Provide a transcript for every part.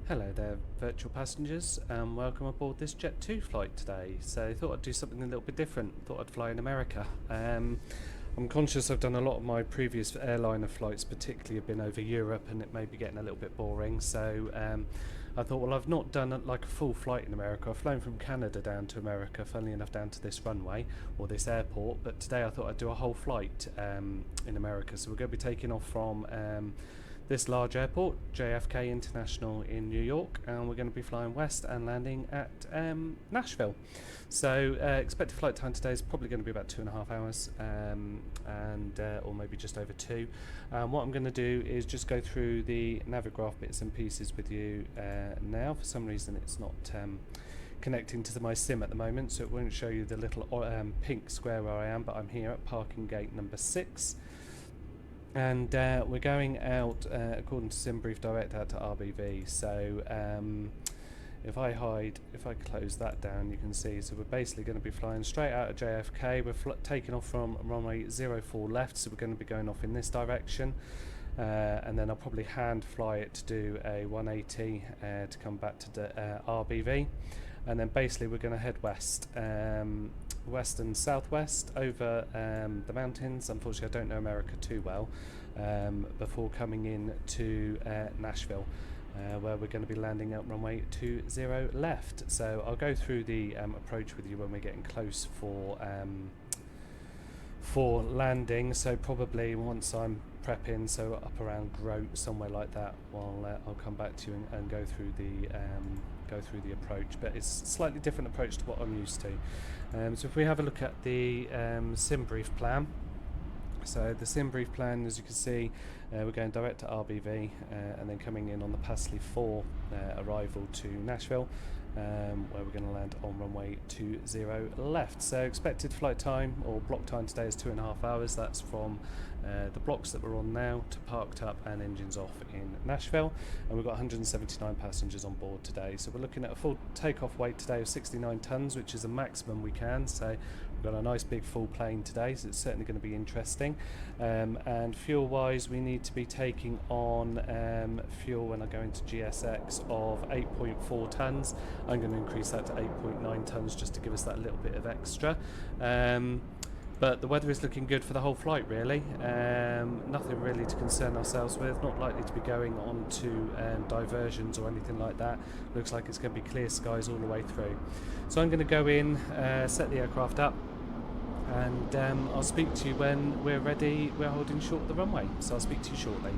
Hello there, virtual passengers, and welcome aboard this Jet2 flight today. So I thought I'd do something a little bit different. Thought I'd fly in America. I'm conscious I've done a lot of my previous airliner flights, particularly have been over Europe, and it may be getting a little bit boring. So I thought, well, I've not done like a full flight in America. I've flown from Canada down to America, funnily enough, down to this runway or this airport. But today I thought I'd do a whole flight in America. So we're going to be taking off from this large airport, JFK International in New York, and we're going to be flying west and landing at Nashville. So expected flight time today is probably going to be about 2.5 hours, or maybe just over 2. What I'm going to do is just go through the Navigraph bits and pieces with you now. For some reason it's not connecting to my sim at the moment, so it won't show you the little pink square where I am, but I'm here at parking gate number 6. And we're going out, according to SimBrief, direct out to RBV. So if I close that down, you can see. So we're basically going to be flying straight out of JFK. We're taking off from runway 04 left, so we're going to be going off in this direction. And then I'll probably hand fly it to do a 180 to come back to the RBV. And then basically we're going to head west. West and southwest over the mountains. Unfortunately I don't know America too well, before coming in to Nashville, where we're going to be landing at runway 20 left. So I'll go through the approach with you when we're getting close for landing. So probably once I'm prepping, so up around Grote, somewhere like that, I'll come back to you and go through the approach, but it's a slightly different approach to what I'm used to. So if we have a look at the SimBrief plan, so the SimBrief plan, as you can see, we're going direct to RBV and then coming in on the Pasley 4 arrival to Nashville, where we're going to land on runway 20 left. So expected flight time or block time today is 2.5 hours. That's from the blocks that we're on now to parked up and engines off in Nashville, and we've got 179 passengers on board today. So we're looking at a full takeoff weight today of 69 tonnes, which is the maximum we can. So we've got a nice big full plane today, so it's certainly going to be interesting. And fuel wise, we need to be taking on fuel when I go into GSX of 8.4 tonnes. I'm going to increase that to 8.9 tonnes just to give us that little bit of extra. But the weather is looking good for the whole flight, really. Nothing really to concern ourselves with. Not likely to be going on to diversions or anything like that. Looks like it's going to be clear skies all the way through. So I'm going to go in, set the aircraft up, and I'll speak to you when we're ready. We're holding short of the runway, so I'll speak to you shortly.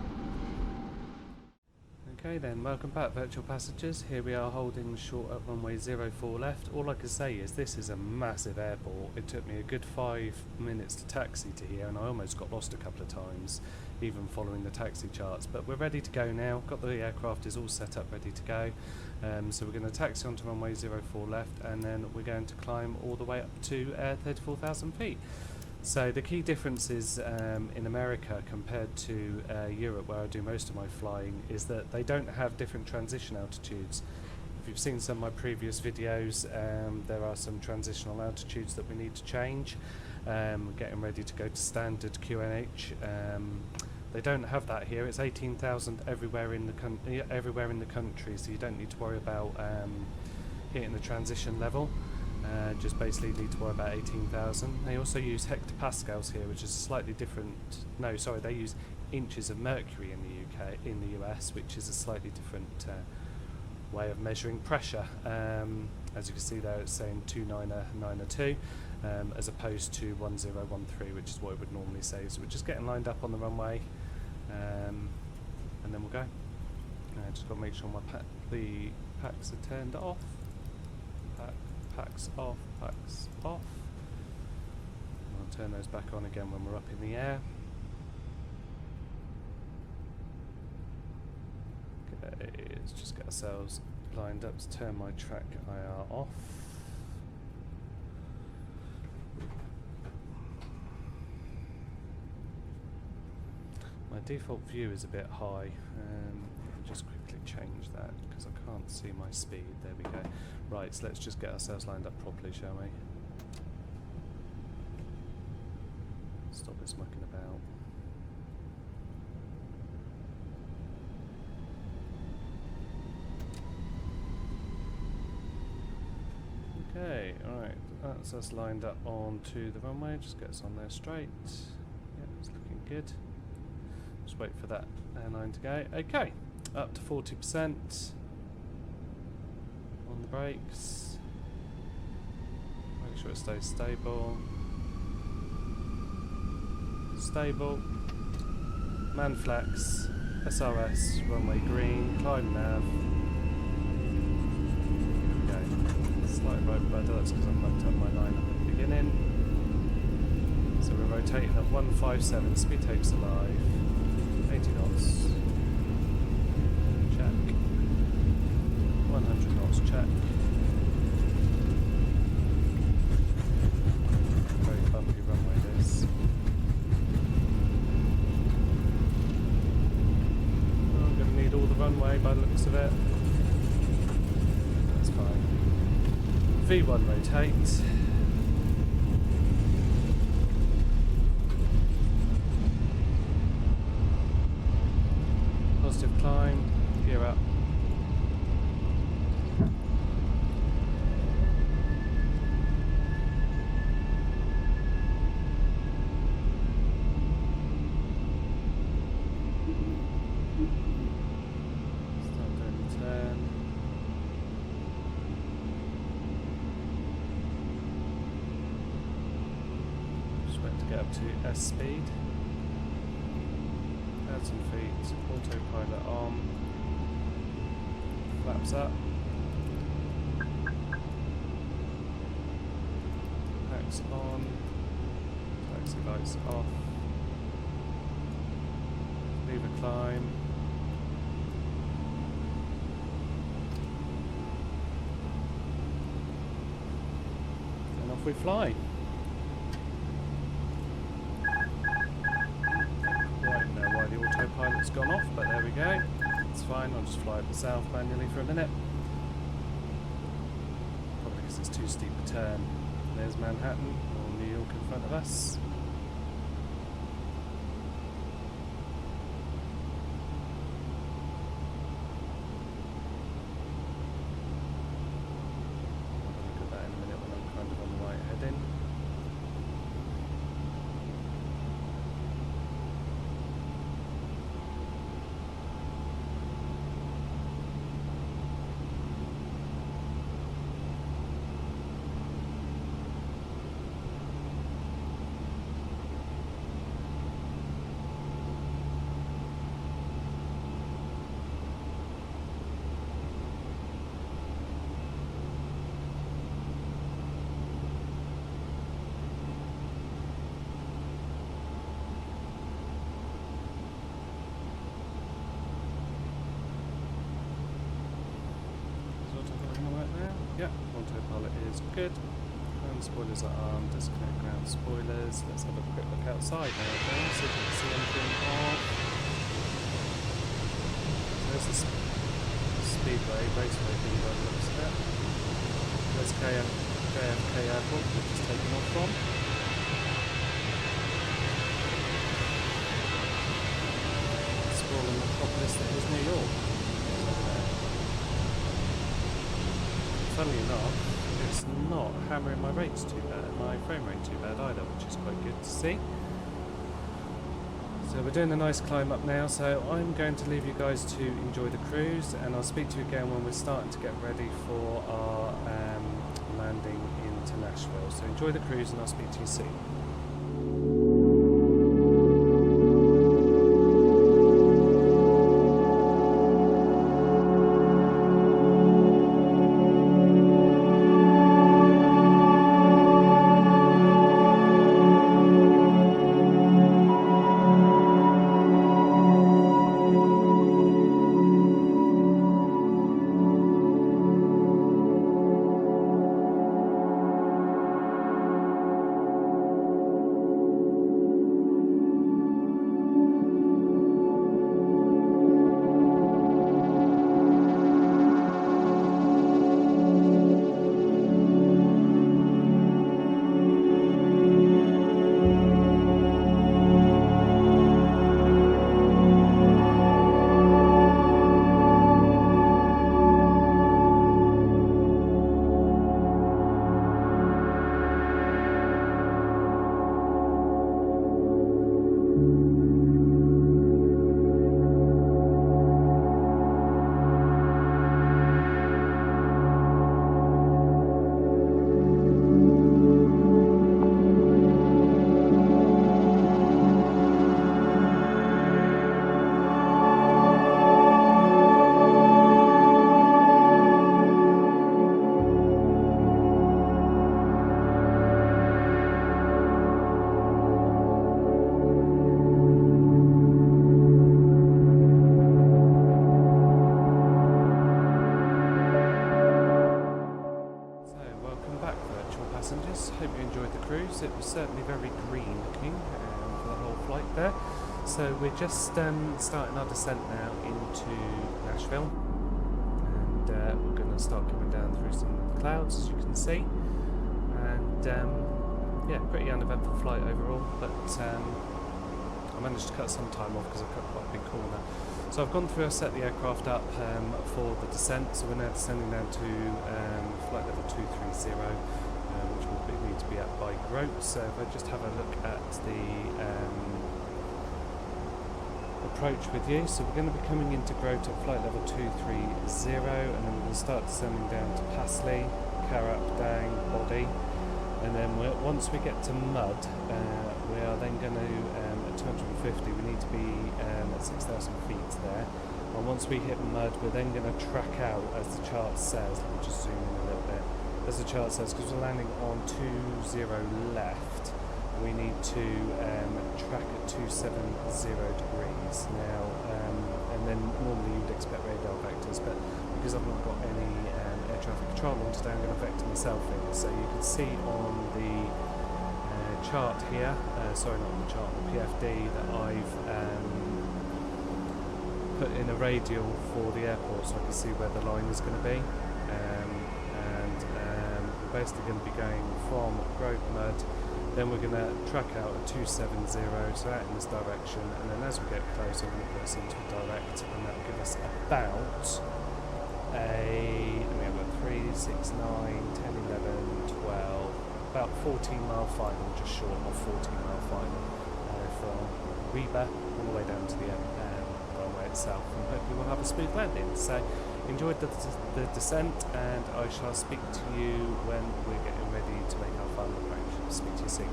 Okay then, welcome back virtual passengers. Here we are holding short at runway 04 left. All I can say is this is a massive airport. It took me a good 5 minutes to taxi to here, and I almost got lost a couple of times, even following the taxi charts. But we're ready to go now. Got the aircraft is all set up, ready to go. So we're going to taxi onto runway 04 left, and then we're going to climb all the way up to 34,000 feet. So the key differences in America compared to Europe, where I do most of my flying, is that they don't have different transition altitudes. If you've seen some of my previous videos, there are some transitional altitudes that we need to change. Getting ready to go to standard QNH. They don't have that here. It's 18,000 everywhere in the country, so you don't need to worry about hitting the transition level. Just basically need to worry about 18,000. They also use hectopascals here, which is slightly different. No, sorry, they use inches of mercury in the US, which is a slightly different way of measuring pressure. As you can see there, it's saying 29902, as opposed to 1013, which is what it would normally say. So we're just getting lined up on the runway, and then we'll go. Just got to make sure the packs are turned off. Packs off, packs off. I'll turn those back on again when we're up in the air. Okay, let's just get ourselves lined up to turn my track IR off. My default view is a bit high. Just quickly change that because I can't see my speed. There we go. Right, so let's just get ourselves lined up properly, shall we? Stop this mucking about. That's us lined up onto the runway. Just get us on there straight. Yeah, it's looking good. Just wait for that airline to go. Okay, up to 40% on the brakes. Make sure it stays stable. Stable. Man flex. SRS. Runway green. Climb nav. Slight right rudder, that's because I mucked up my line at the beginning. So we're rotating at 157, speed tape's alive, 80 knots, check, 100 knots, check. Very bumpy runway this. Oh, I'm going to need all the runway by the looks of it. That's fine. V1 rotate. Positive climb, gear up. Start doing the turn. To get up to S speed. Add some feet, autopilot on, flaps up, packs on, taxi lights off, leave a climb, and off we fly. The autopilot's gone off, but there we go. It's fine, I'll just fly it myself manually for a minute. Probably because it's too steep a turn. There's Manhattan, or New York in front of us. I'll look at that in a minute when I'm kind of on the right heading. Yeah, autopilot is good. Ground spoilers are armed. Disconnect ground spoilers. Let's have a quick look outside now, okay? See if we can see anything off. There's the speedway, raceway thing by the looks of it. There's JFK Airport, which is taken off from. Sprawling metropolis that is New York. Funnily enough, it's not hammering my rates too bad, my frame rate too bad either, which is quite good to see. So we're doing a nice climb up now, so I'm going to leave you guys to enjoy the cruise, and I'll speak to you again when we're starting to get ready for our landing into Nashville. So enjoy the cruise, and I'll speak to you soon. So we're just starting our descent now into Nashville, and we're going to start coming down through some clouds, as you can see, and yeah, pretty uneventful flight overall, but I managed to cut some time off because I cut quite a big corner. So I've gone through, I've set the aircraft up for the descent, so we're now descending down to flight level 230, which will need to be at by Grote. So if I just have a look at the approach with you, so we're going to be coming into Grote at flight level 230, and then we're going to start descending down to Passley, Carrap, Dang, Body, and then once we get to Mud, we are then going to, at 250, we need to be at 6,000 feet there, and once we hit Mud, we're then going to track out, as the chart says. Let me just zoom in a little bit. As the chart says, because we're landing on 20 left, we need to track at 270 degrees now, and then normally you'd expect radar vectors, but because I've not got any air traffic control on today, I'm going to vector myself in. So you can see on the chart here, sorry, not on the chart, the PFD, that I've put in a radial for the airport so I can see where the line is going to be, and we're basically going to be going from Grote Mud. Then we're going to track out at 270, so out in this direction, and then as we get closer, we're going to put us into a direct, and that will give us about we have a 3, 6, 9, 10, 11, 12, about 14-mile final, just short of 14-mile final from Reba all the way down to the runway itself, and hopefully we'll have a smooth landing. So enjoyed the descent, and I shall speak to you when we're getting ready to make our final approach. Speak to you soon.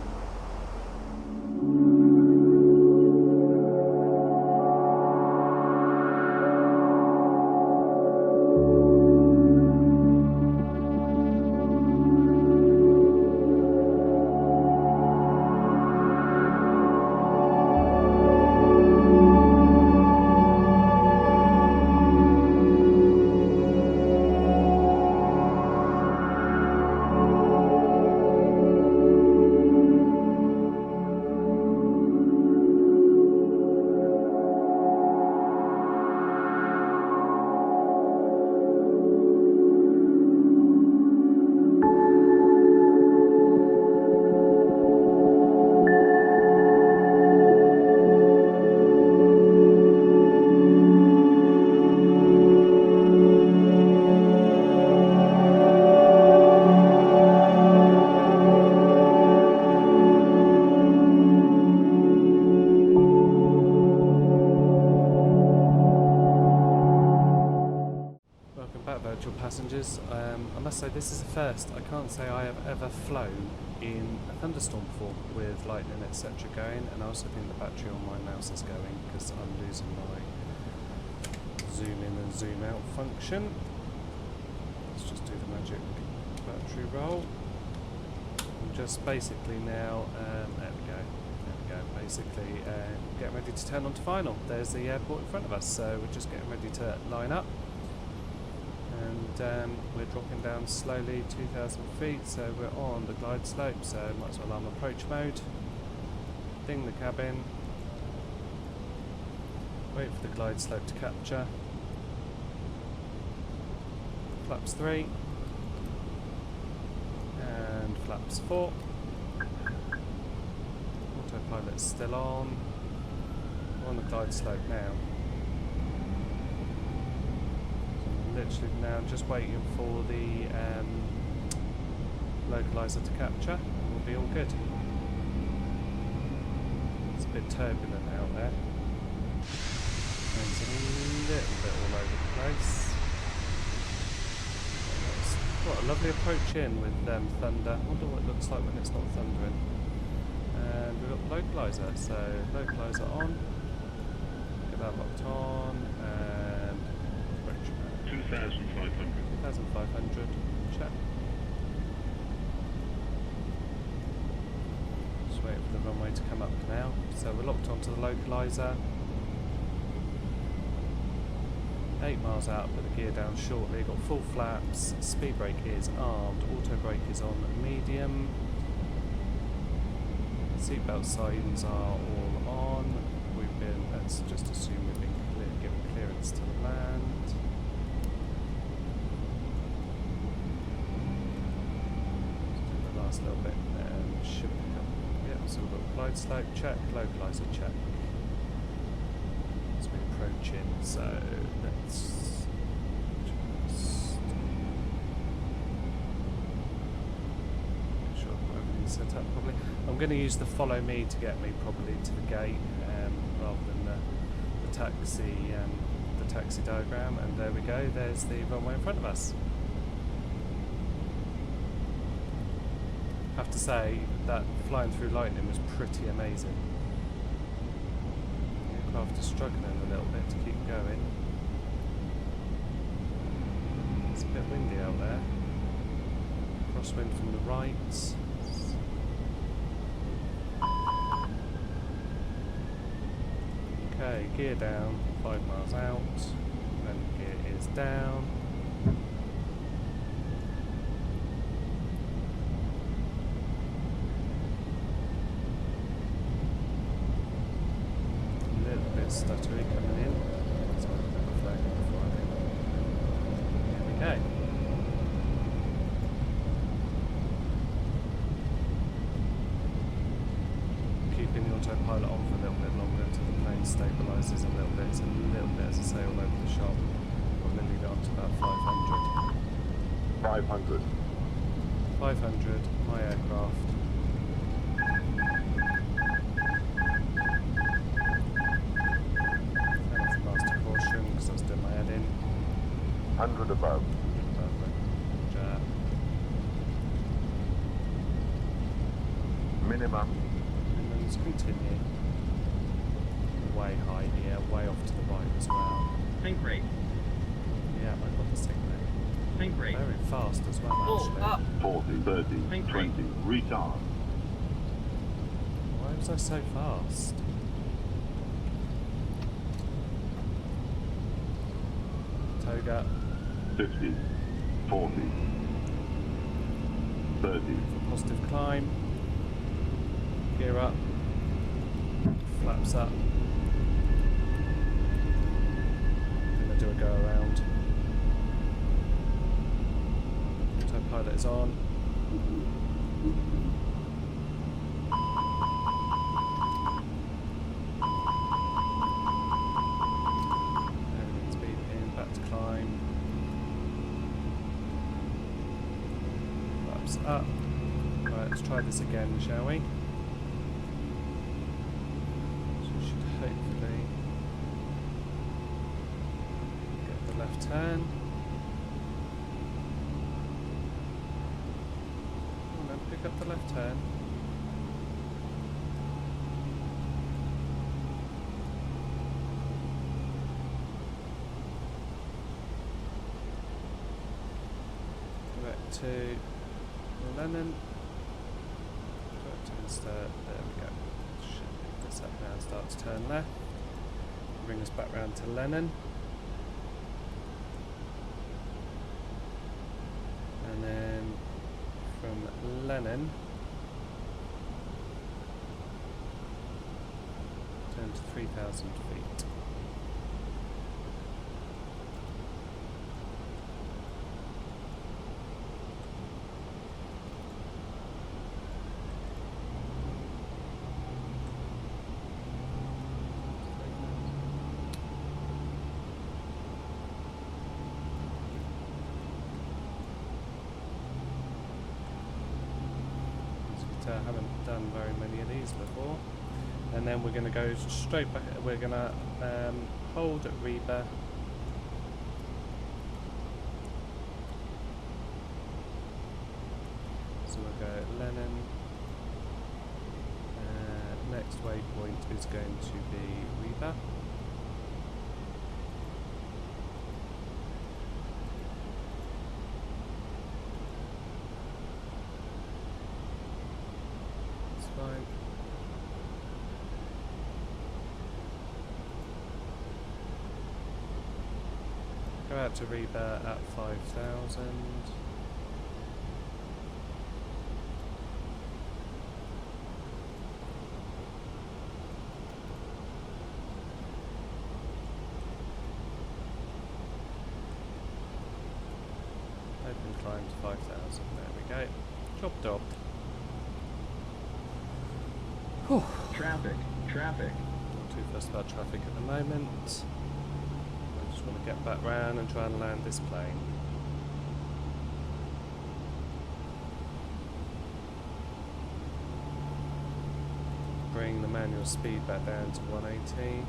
Passengers, I must say this is the first. I can't say I have ever flown in a thunderstorm before with lightning etc. going, and I also think the battery on my mouse is going because I'm losing my zoom in and zoom out function. Let's just do the magic battery roll. I'm just basically now, there we go, basically getting ready to turn on to final. There's the airport in front of us, so we're just getting ready to line up. And we're dropping down slowly, 2,000 feet, so we're on the glide slope, so might as well arm approach mode, ding the cabin, wait for the glide slope to capture, flaps 3, and flaps 4, autopilot's still on, we're on the glide slope now. Literally now just waiting for the localizer to capture, and we'll be all good. It's a bit turbulent out there, and it's a little bit all over the place. What a lovely approach in with thunder. I wonder what it looks like when it's not thundering. And we've got the localizer, so localizer on, get that locked on, and 2,500. 2,500, check. Just waiting for the runway to come up now. So we're locked onto the localizer. 8 miles out, put the gear down shortly. Got full flaps, speed brake is armed, auto brake is on medium. Seatbelt signs are all on. We've glide slope check, localizer check. As we approach in, so let's just make sure everything's set up properly. I'm going to use the follow me to get me probably to the gate rather than the taxi diagram. And there we go, there's the runway in front of us. I have to say that flying through lightning was pretty amazing. The aircraft is struggling a little bit to keep going. It's a bit windy out there. Crosswind from the right. Okay, gear down, 5 miles out. Then gear is down. Stuttery coming in. Let's put the flag in before I think. Here we go. Keeping the autopilot on for a little bit longer until the plane stabilises a little bit. It's a little bit, as I say, all over the shop. I'm going to leave it on to about 500. 500. 500, my aircraft. Because I was doing my head in. 100 above. Minimum. And then let's continue. Way high here, way off to the right as well. Tank rate. Yeah, I got the signal. Tank rate. Very fast as well, actually. Up. 40, 30, Tank 20, rate. retard. Why was I so fast? Toga. 50, 40, 30. For positive climb. Gear up. Flaps up. Gonna do a go around. Autopilot is on. Everything's beeping, back to climb. Flaps up. Right, let's try this again, shall we? So we should hopefully get the left turn. Come on, pick up the left turn. Direct to Lennon. Direct to insert. There we go. Should pick this up now and start to turn left. Bring us back round to Lennon. And then from Lennon turn to 3,000 feet. I haven't done very many of these before. And then we're going to go straight back. We're going to hold at Reba. So we'll go at Lennon. Next waypoint is going to be Reba. Fine. Go out to Reba at 5,000. Open climb to 5,000. There we go. Job done. Traffic. Not too fussed about traffic at the moment. I just want to get back round and try and land this plane. Bring the manual speed back down to 180.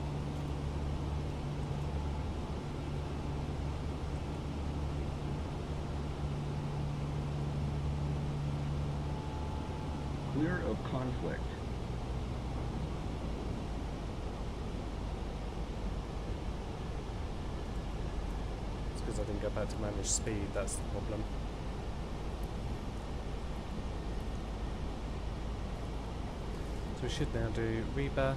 Clear of conflict. It's because I didn't go back to manage speed, that's the problem. So we should now do Reba,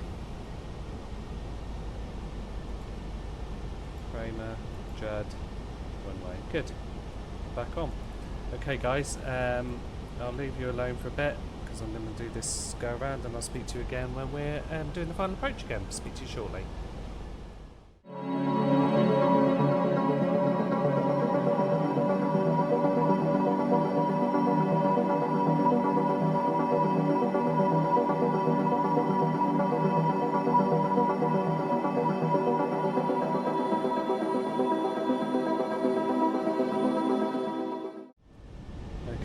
Kramer, Judd, runway. Good. Back on. Okay guys, I'll leave you alone for a bit because I'm going to do this go around and I'll speak to you again when we're doing the final approach again. Speak to you shortly.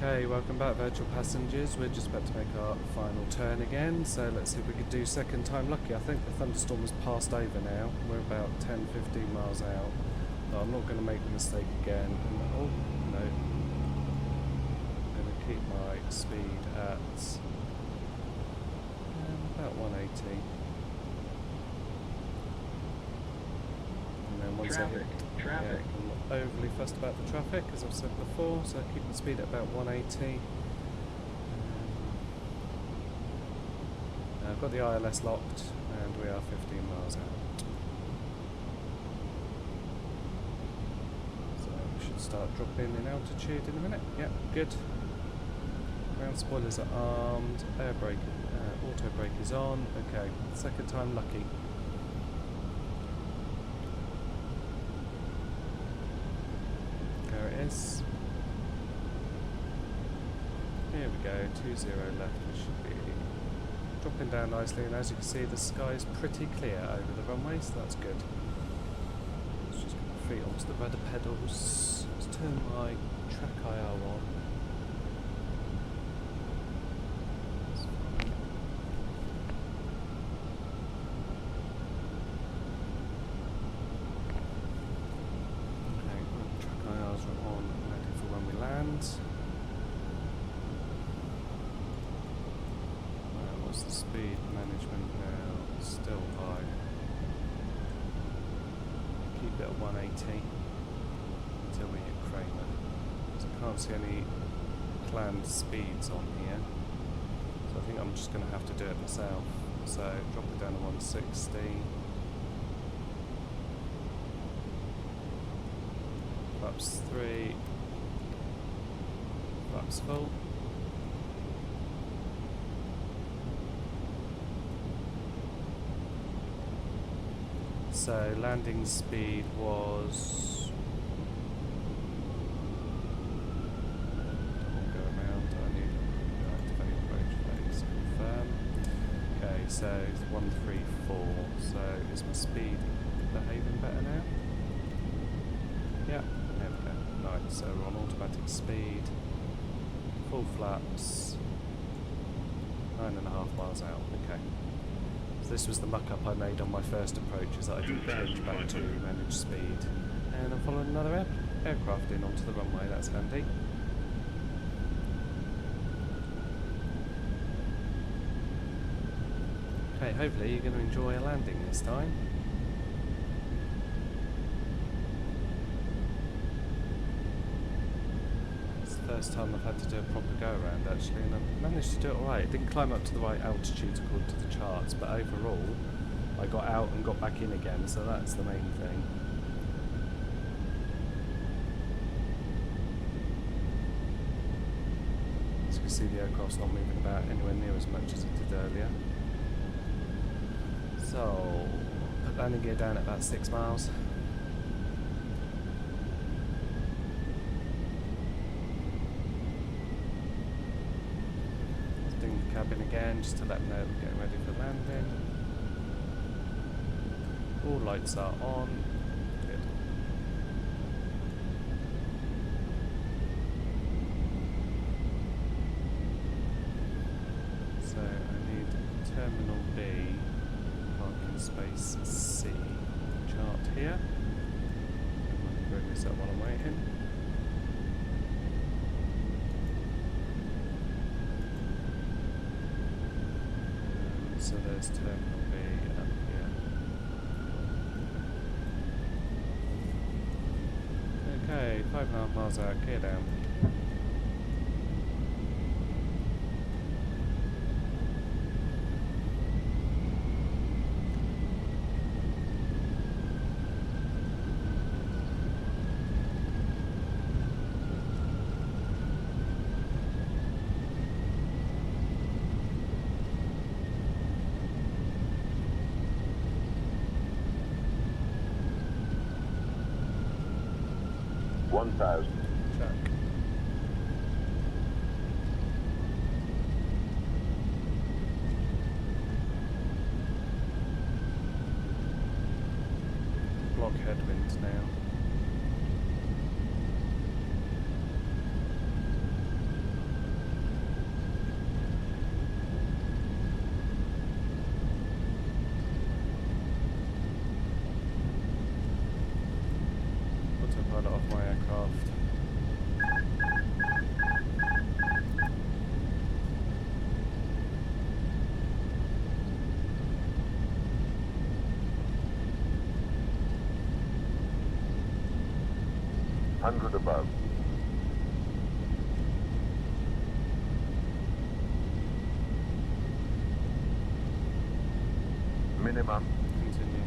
Okay, welcome back virtual passengers. We're just about to make our final turn again, so let's see if we can do second time lucky. I think the thunderstorm has passed over now. We're about 10-15 miles out. No, I'm not going to make the mistake again. And, oh, no. I'm going to keep my speed at about 180. And then once Traffic. Yeah, I'm not overly fussed about the traffic, as I've said before, so keep the speed at about 180. I've got the ILS locked, and we are 15 miles out. So we should start dropping in altitude in a minute. Yep, good. Ground spoilers are armed, air brake, auto brake is on. Okay, second time lucky. Is. Here we go, 20 left, we should be dropping down nicely, and as you can see the sky is pretty clear over the runway, so that's good. Let's just get my feet onto the rudder pedals. Let's turn my track IR on. That's fine. On ready for when we land. What's the speed management now? Still high. Keep it at 180 until we hit Kramer. So I can't see any planned speeds on here. So I think I'm just going to have to do it myself. So drop it down to 160. Flaps 3, flaps full. So landing speed was, don't go around, I need to activate approach phase, confirm. Okay, so it's 134, so is my speed behaving better now? Yeah. There we go. Right, so we're on automatic speed, full flaps, 9.5 miles out. Okay. So this was the muck-up I made on my first approach, is that I didn't change back to managed speed. And I'm following another aircraft in onto the runway, that's handy. Okay, hopefully you're going to enjoy a landing this time. First time I've had to do a proper go around actually, and I managed to do it alright. It didn't climb up to the right altitude according to the charts, but overall I got out and got back in again, so that's the main thing. As you can see, the aircraft's not moving about anywhere near as much as it did earlier. So, put landing gear down at about 6 miles. Cabin siren again just to let them know we're getting ready for landing. All lights are on. Good. So I need Terminal B, parking space C. Chart here. I can bring this up while I'm waiting. So there's Terminal B up here. Okay, 5.5 miles out, gear down. $1,000. Check. Block headwinds now. Autopilot off my aircraft. $100 above. Minimum. Continue.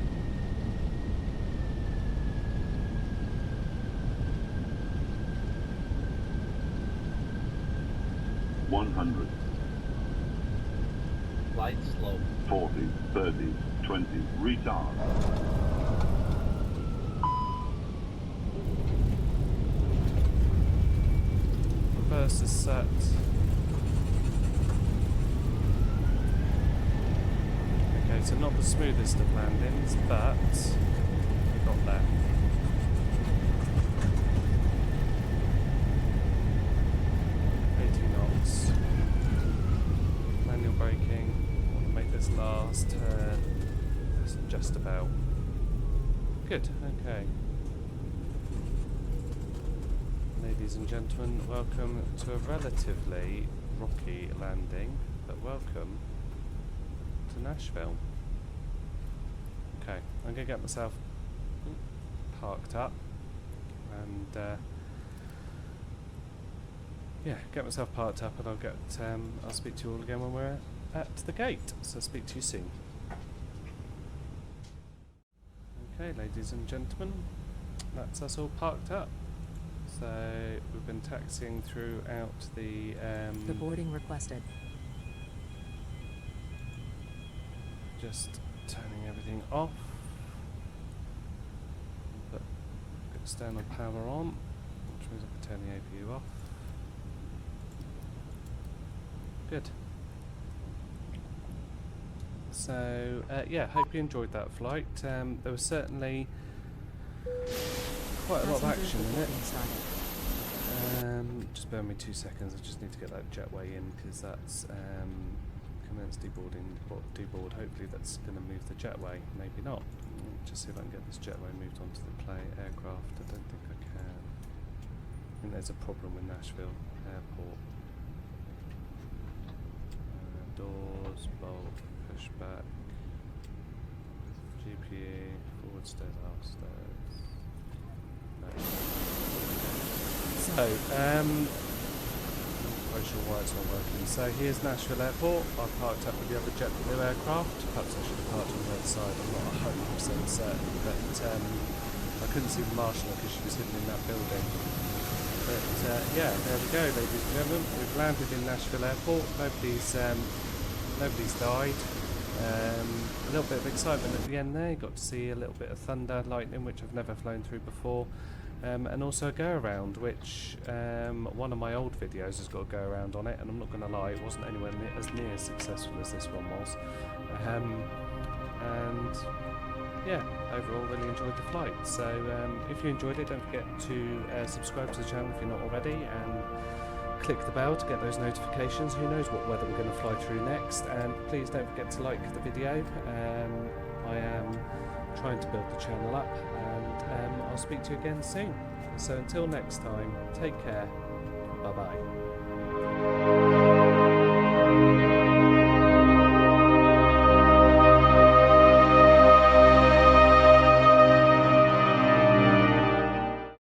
$100. Light slope. 40, 30, 20. Retard. Reverse is set. Okay, so not the smoothest of landings, but we got there. Manual braking. I want to make this last turn. That's just about. Good, okay. Ladies and gentlemen, welcome to a relatively rocky landing, but welcome to Nashville. Okay, I'm going to get myself parked up and yeah, get myself parked up, and I'll speak to you all again when we're at the gate. So speak to you soon. Okay, ladies and gentlemen, that's us all parked up. So we've been taxiing throughout the boarding requested. just turning everything off. Put external power on, which means I can turn the APU off. Good. So yeah, hope you enjoyed that flight. There was certainly quite a lot of action in it. Just bear with me 2 seconds. I just need to get that jetway in because that's commence deboard. Hopefully that's going to move the jetway. Maybe not. Just see if I can get this jetway moved onto the play aircraft. I don't think I can. I think there's a problem with Nashville Airport. Doors, bolt, pushback, GPE, forward stairs, aft stairs. No. So, I'm not quite sure why it's not working. So here's Nashville Airport. I've parked up with the other JetBlue aircraft. Perhaps I should have parked on the other side. I'm not 100% certain, but I couldn't see the marshal because she was hidden in that building. But yeah, there we go, ladies and gentlemen. We've landed in Nashville Airport. Nobody's died. A little bit of excitement at the end there. Got to see a little bit of thunder, lightning, which I've never flown through before. and also a go around, which one of my old videos has got a go around on it, and I'm not going to lie, it wasn't anywhere as near as successful as this one was. And yeah, overall really enjoyed the flight. So if you enjoyed it, don't forget to subscribe to the channel if you're not already, and click the bell to get those notifications. Who knows what weather we're going to fly through next. And please don't forget to like the video. I am trying to build the channel up, and I'll speak to you again soon. So until next time, take care. Bye bye.